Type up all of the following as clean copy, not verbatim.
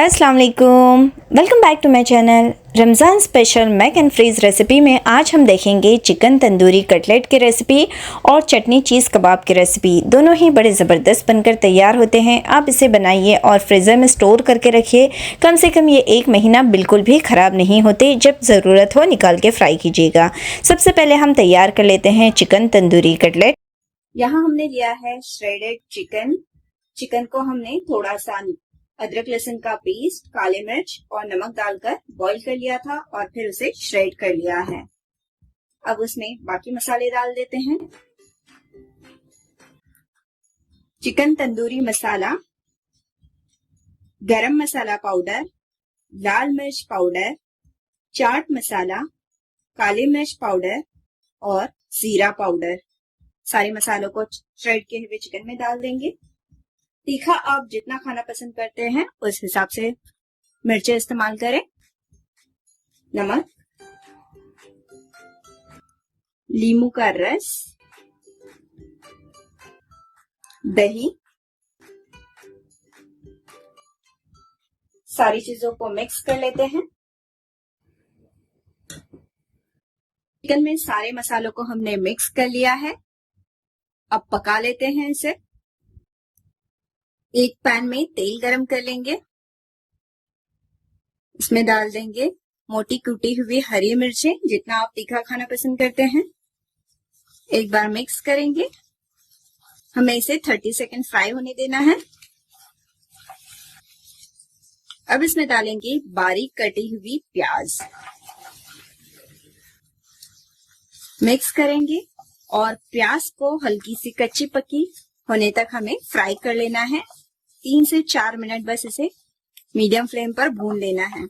अस्सलाम वालेकुम, welcome back to my channel. Ramzan special make and freeze recipe में आज हम देखेंगे चिकन तंदूरी कटलेट की रेसिपी और चटनी चीज़ कबाब की रेसिपी। दोनों ही बड़े ज़बरदस्त बनकर तैयार होते हैं। आप इसे बनाइए और फ्रीज़र में स्टोर करके रखिए। कम से कम ये 1 महीना बिल्कुल भी ख़राब नहीं होते। जब ज़रूरत हो निकाल के फ्राई कीजिएगा। सबसे पहले हम तैयार कर लेते हैं चिकन तंदूरी कटलेट। यहाँ हमने लिया है श्रेडेड चिकन। चिकन को हमने थोड़ा सा अदरक लहसुन का पेस्ट, काले मिर्च और नमक डालकर बॉईल कर लिया था और फिर उसे श्रेड कर लिया है। अब उसमें बाकी मसाले डाल देते हैं। चिकन तंदूरी मसाला, गरम मसाला पाउडर, लाल मिर्च पाउडर, चाट मसाला, काले मिर्च पाउडर और जीरा पाउडर। सारे मसालों को श्रेड किए हुए चिकन में डाल देंगे। तीखा आप जितना खाना पसंद करते हैं उस हिसाब से मिर्चें इस्तेमाल करें। नमक, नींबू का रस, दही, सारी चीजों को मिक्स कर लेते हैं। चिकन में सारे मसालों को हमने मिक्स कर लिया है। अब पका लेते हैं इसे। एक पैन में तेल गरम कर लेंगे। इसमें डाल देंगे मोटी कुटी हुई हरी मिर्चें, जितना आप तीखा खाना पसंद करते हैं। एक बार मिक्स करेंगे। हमें इसे 30 सेकंड फ्राई होने देना है। अब इसमें डालेंगे बारीक कटी हुई प्याज। मिक्स करेंगे और प्याज को हल्की सी कच्ची पक्की होने तक हमें फ्राई कर लेना है। 3 से 4 मिनट बस इसे मीडियम फ्लेम पर भून लेना है।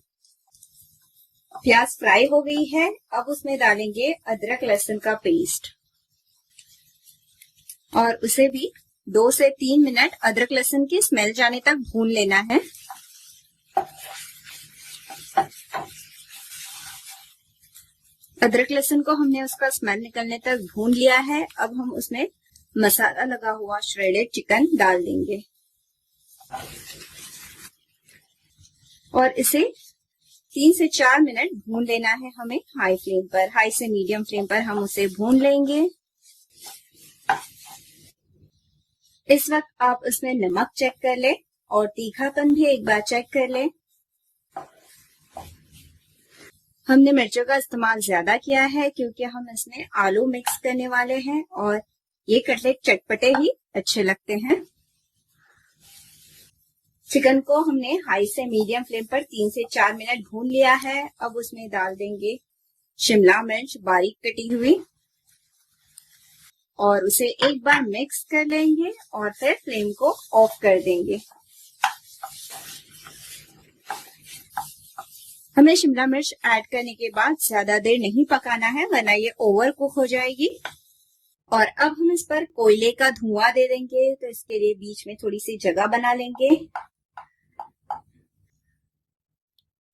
प्याज फ्राई हो गई है। अब उसमें डालेंगे अदरक लहसुन का पेस्ट और उसे भी 2 से 3 मिनट अदरक लहसुन की स्मेल जाने तक भून लेना है। अदरक लहसुन को हमने उसका स्मेल निकलने तक भून लिया है। अब हम उसमें मसाला लगा हुआ श्रेडेड चिकन डाल देंगे और इसे 3 से 4 मिनट भून लेना है हमें हाई फ्लेम पर। हाई से मीडियम फ्लेम पर हम उसे भून लेंगे। इस वक्त आप उसमें नमक चेक कर ले और तीखापन भी एक बार चेक कर ले। हमने मिर्चों का इस्तेमाल ज्यादा किया है क्योंकि हम इसमें आलू मिक्स करने वाले हैं और ये कटलेट चटपटे ही अच्छे लगते हैं। चिकन को हमने हाई से मीडियम फ्लेम पर 3 से 4 मिनट भून लिया है। अब उसमें डाल देंगे शिमला मिर्च बारीक कटी हुई और उसे एक बार मिक्स कर लेंगे और फिर फ्लेम को ऑफ कर देंगे। हमें शिमला मिर्च ऐड करने के बाद ज्यादा देर नहीं पकाना है वरना ये ओवर कुक हो जाएगी। और अब हम इस पर कोयले का धुआं दे देंगे, तो इसके लिए बीच में थोड़ी सी जगह बना लेंगे।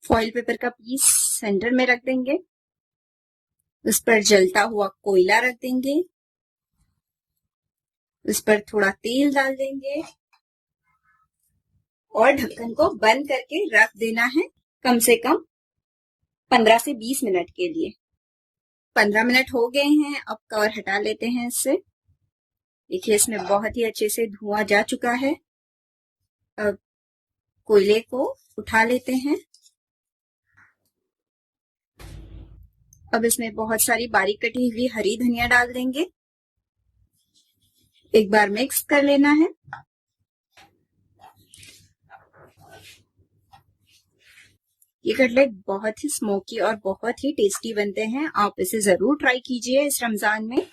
फॉइल पेपर का पीस सेंटर में रख देंगे। उस पर जलता हुआ कोयला रख देंगे। उस पर थोड़ा तेल डाल देंगे और ढक्कन को बंद करके रख देना है कम से कम 15 से 20 मिनट के लिए। 15 मिनट हो गए हैं। अब कवर हटा लेते हैं इससे। देखिए इसमें बहुत ही अच्छे से धुआं जा चुका है। अब कोयले को उठा लेते हैं। अब इसमें बहुत सारी बारीक कटी हुई हरी धनिया डाल देंगे। एक बार मिक्स कर लेना है। ये कटलेट बहुत ही स्मोकी और बहुत ही टेस्टी बनते हैं। आप इसे जरूर ट्राई कीजिए इस रमजान में।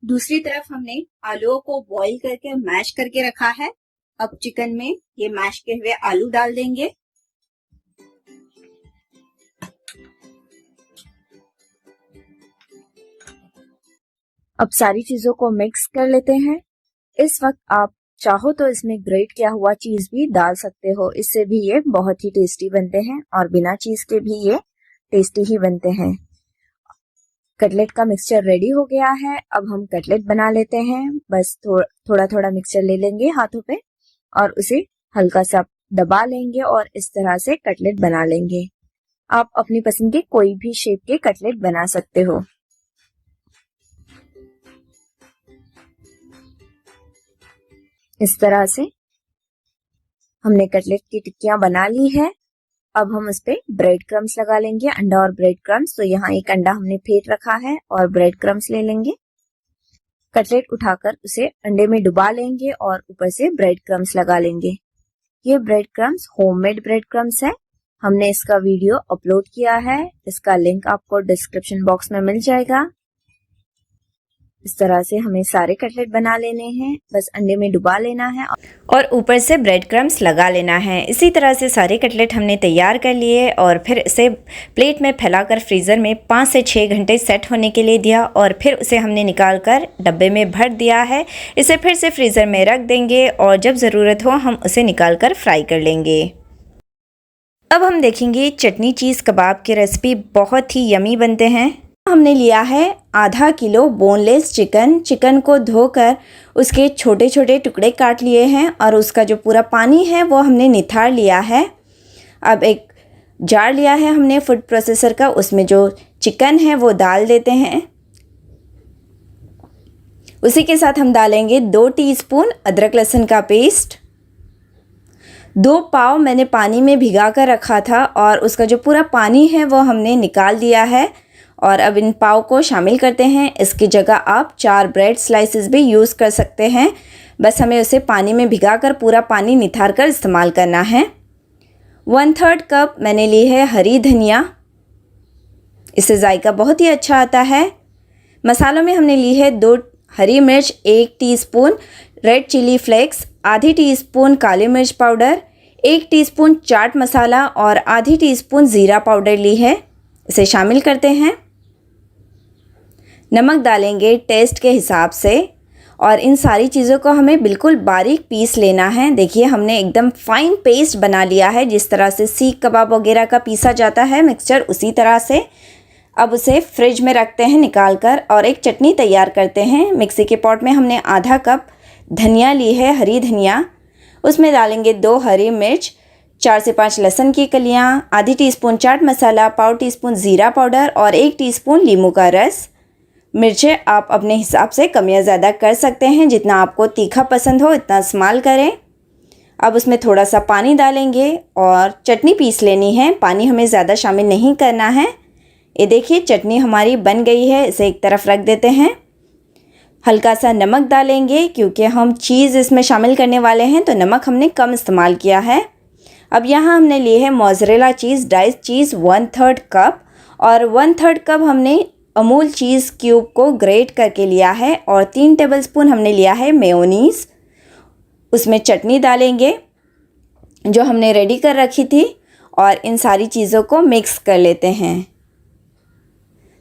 दूसरी तरफ हमने आलूओं को बॉईल करके मैश करके रखा है। अब चिकन में ये मैश किए हुए आलू डाल देंगे। अब सारी चीजों को मिक्स कर लेते हैं। इस वक्त आप चाहो तो इसमें ग्रेट किया हुआ चीज भी डाल सकते हो। इससे भी ये बहुत ही टेस्टी बनते हैं और बिना चीज के भी ये टेस्टी ही बनते हैं। कटलेट का मिक्सचर रेडी हो गया है। अब हम कटलेट बना लेते हैं। बस थोड़ा थोड़ा मिक्सचर ले लेंगे हाथों पे और उसे हल्का सा दबा लेंगे और इस तरह से कटलेट बना लेंगे। आप अपनी पसंद के कोई भी शेप के कटलेट बना सकते हो। इस तरह से हमने कटलेट की टिक्कियां बना ली है। अब हम उस पे ब्रेड क्रम्स लगा लेंगे, अंडा और ब्रेड क्रम्स। तो यहाँ एक अंडा हमने फेंट रखा है और ब्रेड क्रम्स ले लेंगे। कटलेट उठाकर उसे अंडे में डुबा लेंगे और ऊपर से ब्रेड क्रम्स लगा लेंगे। ये bread crumbs homemade bread crumbs है। हमने इसका वीडियो अपलोड किया है, इसका लिंक आपको डिस्क्रिप्शन बॉक्स में मिल जाएगा। इस तरह से हमें सारे कटलेट बना लेने हैं, बस अंडे में डुबा लेना है और ऊपर से ब्रेड क्रम्स लगा लेना है। इसी तरह से सारे कटलेट हमने तैयार कर लिए और फिर इसे प्लेट में फैलाकर फ्रीज़र में 5 से 6 घंटे सेट होने के लिए दिया और फिर उसे हमने निकाल कर डब्बे में भर दिया है। इसे फिर से फ्रीज़र में रख देंगे और जब ज़रूरत हो हम उसे निकाल कर फ्राई कर लेंगे। अब हम देखेंगे चटनी चीज़ कबाब की रेसिपी, बहुत ही यमी बनते हैं। हमने लिया है आधा किलो बोनलेस चिकन को धोकर उसके छोटे छोटे टुकड़े काट लिए हैं और उसका जो पूरा पानी है वो हमने निथार लिया है। अब एक जार लिया है हमने फूड प्रोसेसर का, उसमें जो चिकन है वो डाल देते हैं। उसी के साथ हम डालेंगे 2 टीस्पून अदरक लहसुन का पेस्ट। 2 पाव मैंने पानी में भिगा कर रखा था और उसका जो पूरा पानी है वो हमने निकाल दिया है और अब इन पाव को शामिल करते हैं। इसकी जगह आप 4 ब्रेड स्लाइसेस भी यूज़ कर सकते हैं, बस हमें उसे पानी में भिगाकर पूरा पानी निथार कर इस्तेमाल करना है। 1/3 कप मैंने ली है हरी धनिया, इससे जायका बहुत ही अच्छा आता है। मसालों में हमने ली है 2 हरी मिर्च, 1 टीस्पून रेड चिली फ्लेक्स, आधी टीस्पून काली मिर्च पाउडर, 1 टीस्पून चाट मसाला और आधी टीस्पून ज़ीरा पाउडर ली है। इसे शामिल करते हैं। नमक डालेंगे टेस्ट के हिसाब से और इन सारी चीज़ों को हमें बिल्कुल बारीक पीस लेना है। देखिए हमने एकदम फाइन पेस्ट बना लिया है, जिस तरह से सीख कबाब वगैरह का पीसा जाता है मिक्सचर, उसी तरह से। अब उसे फ्रिज में रखते हैं निकाल कर और एक चटनी तैयार करते हैं। मिक्सी के पॉट में हमने आधा कप धनिया ली है, हरी धनिया। उसमें डालेंगे 2 हरी मिर्च, 4 से 5 लहसुन की कलियाँ, आधी टीस्पून चाट मसाला, पाव टीस्पून ज़ीरा पाउडर और 1 टीस्पून नींबू का रस। मिर्चें आप अपने हिसाब से कम या ज़्यादा कर सकते हैं, जितना आपको तीखा पसंद हो इतना इस्तेमाल करें। अब उसमें थोड़ा सा पानी डालेंगे और चटनी पीस लेनी है, पानी हमें ज़्यादा शामिल नहीं करना है। ये देखिए चटनी हमारी बन गई है, इसे एक तरफ रख देते हैं। हल्का सा नमक डालेंगे, क्योंकि हम चीज़ इसमें शामिल करने वाले हैं तो नमक हमने कम इस्तेमाल किया है। अब यहाँ हमने लिए है मोज़रेला चीज़, डाइस चीज़ 1/3 कप और 1/3 कप हमने अमूल चीज़ क्यूब को ग्रेट करके लिया है और 3 टेबलस्पून हमने लिया है मेयोनीज़। उसमें चटनी डालेंगे जो हमने रेडी कर रखी थी और इन सारी चीज़ों को मिक्स कर लेते हैं।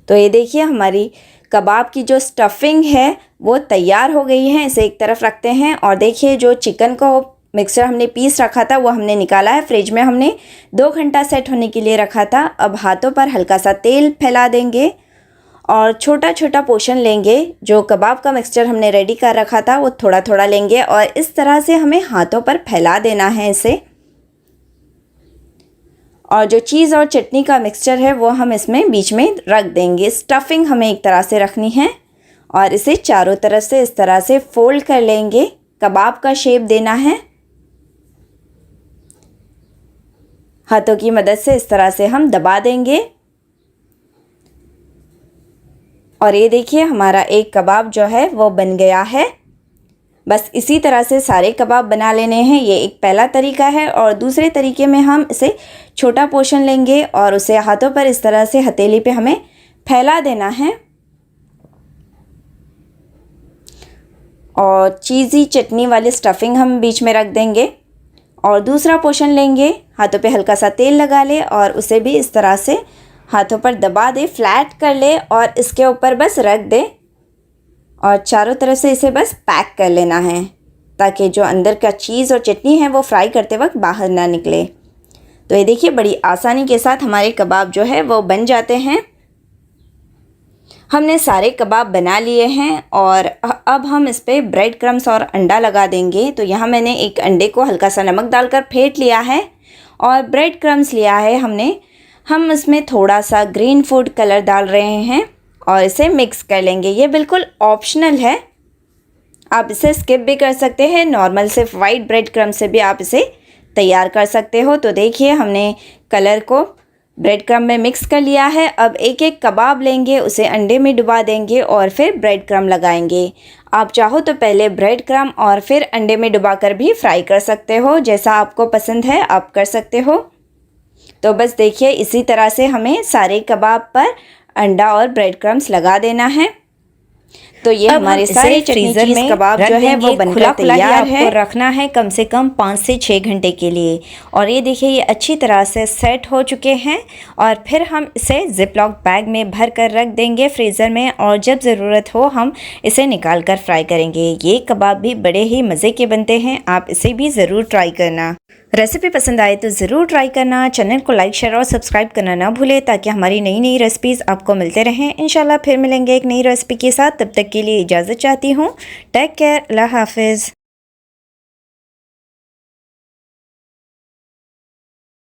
तो ये देखिए हमारी कबाब की जो स्टफिंग है वो तैयार हो गई है। इसे एक तरफ रखते हैं और देखिए जो चिकन को मिक्सचर हमने पीस रखा था वो हमने निकाला है। फ्रिज में हमने 2 घंटा सेट होने के लिए रखा था। अब हाथों पर हल्का सा तेल फैला देंगे और छोटा छोटा पोर्शन लेंगे। जो कबाब का मिक्सचर हमने रेडी कर रखा था वो थोड़ा थोड़ा लेंगे और इस तरह से हमें हाथों पर फैला देना है इसे। और जो चीज़ और चटनी का मिक्सचर है वो हम इसमें बीच में रख देंगे। स्टफिंग हमें एक तरह से रखनी है और इसे चारों तरफ से इस तरह से फोल्ड कर लेंगे। कबाब का शेप देना है। हाथों की मदद से इस तरह से हम दबा देंगे और ये देखिए हमारा एक कबाब जो है वो बन गया है। बस इसी तरह से सारे कबाब बना लेने हैं। ये एक पहला तरीका है और दूसरे तरीके में हम इसे छोटा पोर्शन लेंगे और उसे हाथों पर इस तरह से हथेली पे हमें फैला देना है और चीज़ी चटनी वाली स्टफिंग हम बीच में रख देंगे और दूसरा पोर्शन लेंगे, हाथों पे हल्का सा तेल लगा ले और उसे भी इस तरह से हाथों पर दबा दे, फ्लैट कर ले और इसके ऊपर बस रख दे और चारों तरफ से इसे बस पैक कर लेना है ताकि जो अंदर का चीज़ और चटनी है वो फ्राई करते वक्त बाहर ना निकले। तो ये देखिए बड़ी आसानी के साथ हमारे कबाब जो है वो बन जाते हैं। हमने सारे कबाब बना लिए हैं और अब हम इस पर ब्रेड क्रम्स और अंडा लगा देंगे। तो यहाँ मैंने एक अंडे को हल्का सा नमक डालकर फेंट लिया है और ब्रेड क्रम्स लिया है हमने। हम इसमें थोड़ा सा ग्रीन फूड कलर डाल रहे हैं और इसे मिक्स कर लेंगे। ये बिल्कुल ऑप्शनल है, आप इसे स्किप भी कर सकते हैं। नॉर्मल सिर्फ वाइट ब्रेड क्रम्स से भी आप इसे तैयार कर सकते हो। तो देखिए हमने कलर को ब्रेड क्रम्ब में मिक्स कर लिया है। अब एक एक कबाब लेंगे, उसे अंडे में डुबा देंगे और फिर ब्रेड क्रम्ब लगाएंगे। आप चाहो तो पहले ब्रेड क्रम्ब और फिर अंडे में डुबाकर भी फ्राई कर सकते हो, जैसा आपको पसंद है आप कर सकते हो। तो बस देखिए इसी तरह से हमें सारे कबाब पर अंडा और ब्रेड क्रम्ब्स लगा देना है। तो ये हमारे सारे फ्रीजर में कबाब जो है वो बनकर तैयार है। आपको रखना है कम से कम 5 से 6 घंटे के लिए। और ये देखिए ये अच्छी तरह से सेट हो चुके हैं और फिर हम इसे जिपलॉक बैग में भर कर रख देंगे फ्रीज़र में और जब ज़रूरत हो हम इसे निकाल कर फ्राई करेंगे। ये कबाब भी बड़े ही मज़े के बनते हैं, आप इसे भी ज़रूर ट्राई करना। रेसिपी पसंद आए तो ज़रूर ट्राई करना। चैनल को लाइक शेयर और सब्सक्राइब करना ना भूलें ताकि हमारी नई नई रेसिपीज़ आपको मिलते रहें। इंशाल्लाह फिर मिलेंगे एक नई रेसिपी के साथ, तब तक के लिए इजाज़त चाहती हूँ। टेक केयर, अल्लाह हाफिज़।